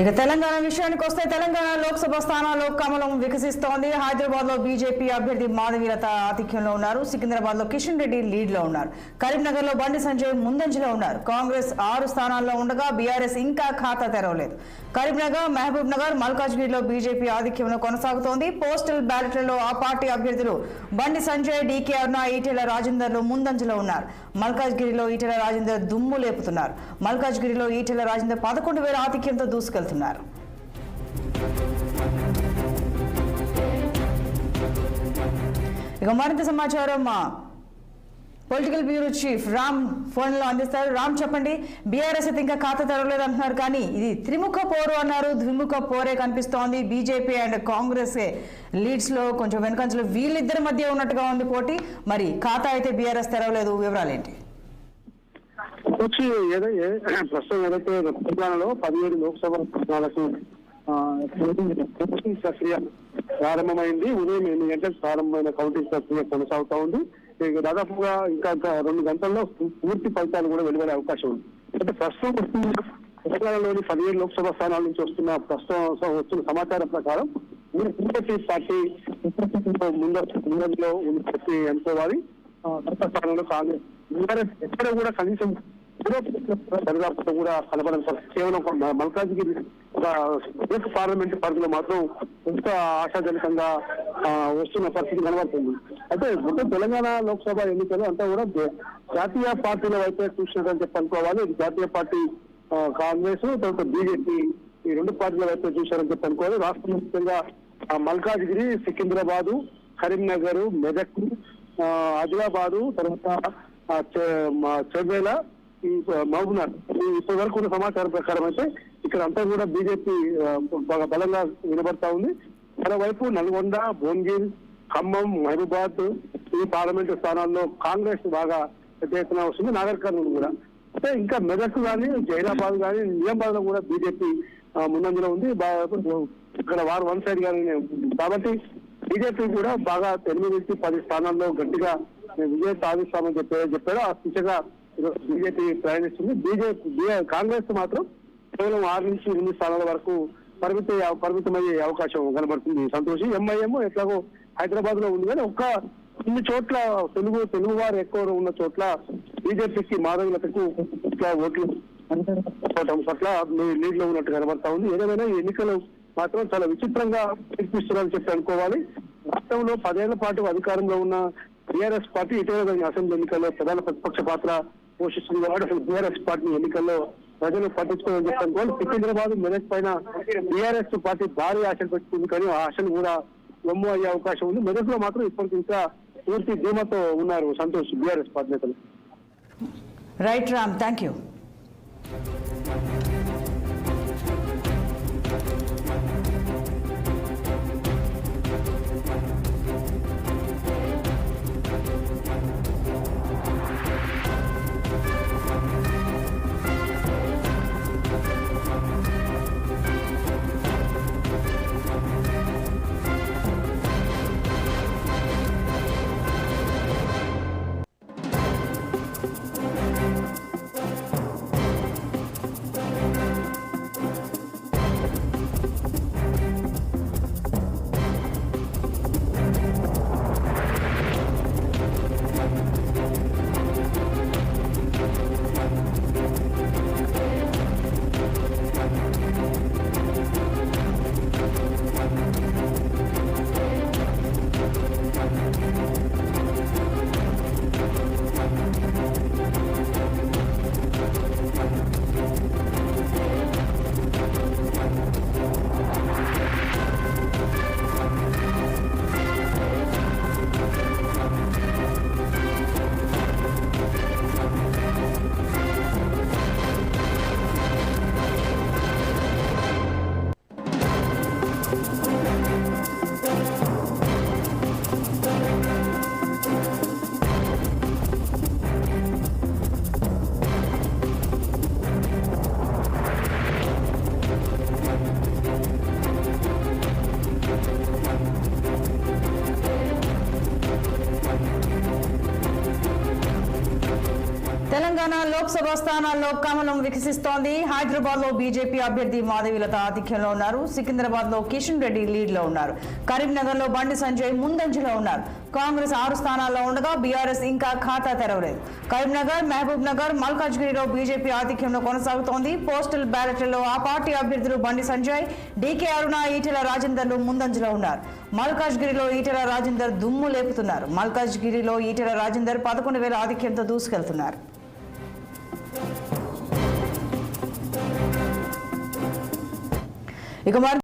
ఇక తెలంగాణ విషయానికి వస్తే తెలంగాణ లోక్సభ స్థానాల్లో కమలం వికసిస్తోంది. హైదరాబాద్ లో బీజేపీ అభ్యర్థి మాధవీలత ఆధిక్యంలో ఉన్నారు. సికింద్రాబాద్ లో కిషన్ రెడ్డి లీడ్ లో ఉన్నారు. కరీంనగర్ లో బండి సంజయ్ ముందంజలో ఉన్నారు. కాంగ్రెస్ 6 స్థానాల్లో ఉండగా బీఆర్ఎస్ ఇంకా ఖాతా తెరవలేదు. కరీంనగర్, మహబూబ్ నగర్, మల్కాజ్గిరిలో బీజేపీ ఆధిక్యంలో కొనసాగుతోంది. పోస్టల్ బ్యాలెట్లలో ఆ పార్టీ అభ్యర్థులు బండి సంజయ్, డీకే అరుణ, ఈటెల రాజేందర్లు ముందంజలో ఉన్నారు. మల్కాజ్గిరిలో ఈటెల రాజేందర్ దుమ్ము లేపుతున్నారు. మల్కాజ్గిరిలో ఈటెల రాజేందర్ 11,000 ఆధిక్యంతో దూసుకెళ్తున్నారు. ఇక మరింత సమాచారం political bureau chief Ram phone లో అందిస్తారు. రామ్, చెప్పండి. బీఆర్ఎస్ అయితే ఇంకా ఖాతా తెరవలేదు అంటున్నారు, కానీ ఇది త్రిముఖ పోరు అన్నారు. ద్విముఖ పోరే కనిపిస్తోంది. బీజేపీ అండ్ కాంగ్రెస్ లీడ్స్ లో కొంచెం వెనుకంజలో వీళ్ళిద్దరి మధ్య ఉన్నట్టుగా ఉంది పోటీ. మరి ఖాతా అయితే బీఆర్ఎస్ తెరవలేదు, వివరాలు ఏంటి? ప్రస్తుతం ఏదైతే తెలంగాణలో 17 లోక్సభ స్థానాలకు కౌంటింగ్ ప్రక్రియ ప్రారంభమైంది. ఉదయం 8 గంటలకు ప్రారంభమైన కౌంటింగ్ ప్రక్రియ కొనసాగుతా ఉంది. దాదాపుగా ఇంకా 2 గంటల్లో పూర్తి ఫలితాలు కూడా వెలువడే అవకాశం ఉంది. అంటే ప్రస్తుతం తెలంగాణలోని 17 లోక్సభ స్థానాల నుంచి వస్తున్న సమాచారం ప్రకారం బీజేపీ పార్టీ ముందులో ఉంది అనుకోవాలి. స్థానంలో కాంగ్రెస్ బీఆర్ఎస్ ఎక్కడ కూడా కనీసం దరిదాపులో కూడా కనబడడం కేవలం మల్కాజ్గిరి పార్లమెంట్ పరిధిలో మాత్రం ఎంత ఆశాజనకంగా వస్తున్న పరిస్థితి కనబడుతుంది. అయితే మొత్తం తెలంగాణ లోక్సభ ఎన్నికలు అంతా కూడా జాతీయ పార్టీల వైపే చూసినట్టు చెప్పి అనుకోవాలి. జాతీయ పార్టీ కాంగ్రెస్, తర్వాత బీజేపీ ఈ 2 పార్టీల వైపే చూశారని చెప్పి అనుకోవాలి. రాష్ట్ర ముఖ్యంగా మల్కాజ్గిరి, సికింద్రాబాదు, కరీంనగర్, మెదక్, ఆదిలాబాదు, తర్వాత చెర్వేల, ఈ మహబూబ్నగర్ ఇప్పటి వరకు ఉన్న సమాచారం ప్రకారం అయితే ఇక్కడ అంతా కూడా బీజేపీ బాగా బలంగా వినబడతా ఉంది. మరోవైపు నల్గొండ, భువనగిరి, ఖమ్మం, మహబూబాద్ ఈ పార్లమెంటు స్థానాల్లో కాంగ్రెస్ బాగా పెద్ద ఎత్తున వస్తుంది. నాగర్ కర్నూలు కూడా. అంటే ఇంకా మెదక్ కానీ, జైరాబాద్ కానీ, నిజామాబాద్ లో కూడా బీజేపీ ముందంజలో ఉంది. ఇక్కడ వారు వన్ సైడ్ గానే ఉంది. కాబట్టి బీజేపీ కూడా బాగా 8 నుంచి 10 స్థానాల్లో గట్టిగా విజయం సాధిస్తామని చెప్పారు. ఆ దిశగా బీజేపీ ప్రయాణిస్తుంది. కాంగ్రెస్ మాత్రం కేవలం 6 నుంచి 8 స్థానాల వరకు పరిమితమయ్యే అవకాశం కనబడుతుంది. సంతోషి ఎంఐఎం ఎట్లాగో హైదరాబాద్ లో ఉంది, కానీ కొన్ని చోట్ల తెలుగు వారు ఎక్కువ ఉన్న చోట్ల బీజేపీకి మాధవీలతకు ఓట్లు పట్ల లీడ్ లో ఉన్నట్టు కనబడతా ఉంది. ఏదేమైనా ఈ ఎన్నికలు మాత్రం చాలా విచిత్రంగా తీర్పిస్తున్నారని చెప్పి అనుకోవాలి. రాష్ట్రంలో 10 ఏళ్ల పాటు అధికారంలో ఉన్న బీఆర్ఎస్ పార్టీ ఇటీవల అసెంబ్లీ ఎన్నికల్లో ప్రధాన ప్రతిపక్ష పాత్ర పోషిస్తుంది కాబట్టి అసలు బీఆర్ఎస్ పార్టీ ఎన్నికల్లో ప్రజలు పట్టించుకోవాలని చెప్పి అనుకోవాలి. సికింద్రాబాద్, మెదక్ పైన బీఆర్ఎస్ పార్టీ భారీ ఆశలు పెట్టుకుంది, కానీ ఆ ఆశలు కూడా వమ్ము అయ్యే అవకాశం ఉంది. మెదక్ లో మాత్రం ఇప్పటికి ఇంకా పూర్తి ధీమాతో ఉన్నారు సంతోష్ బీఆర్ఎస్ పార్టీ నేతలు. Right Ram, thank you. Telangana Lok Sabha స్థానాల్లో కమలం వికసిస్తోంది. హైదరాబాద్ లో బీజేపీ అభ్యర్థి మాధవీలత ఆధిక్యంలో ఉన్నారు. సికింద్రాబాద్ లో కిషన్ రెడ్డి లీడ్ లో ఉన్నారు. కరీంనగర్ లో బండి సంజయ్ ముందంజలో ఉన్నారు. కాంగ్రెస్ 6 స్థానాల్లో ఉండగా బీఆర్ఎస్ ఇంకా ఖాతా తెరవలేదు. కరీంనగర్, మహబూబ్ నగర్, మల్కాజ్గిరిలో బీజేపీ ఆధిక్యంలో కొనసాగుతోంది. పోస్టల్ బ్యాలెట్లలో ఆ పార్టీ అభ్యర్థులు బండి సంజయ్, డీకే అరుణ, ఈటెల రాజేందర్లు ముందంజలో ఉన్నారు. మల్కాజ్గిరిలో ఈటెల రాజేందర్ దుమ్ము లేపుతున్నారు. మల్కాజ్గిరిలో ఈటెల రాజేందర్ 11,000 ఆధిక్యంతో దూసుకెళ్తున్నారు. ఇక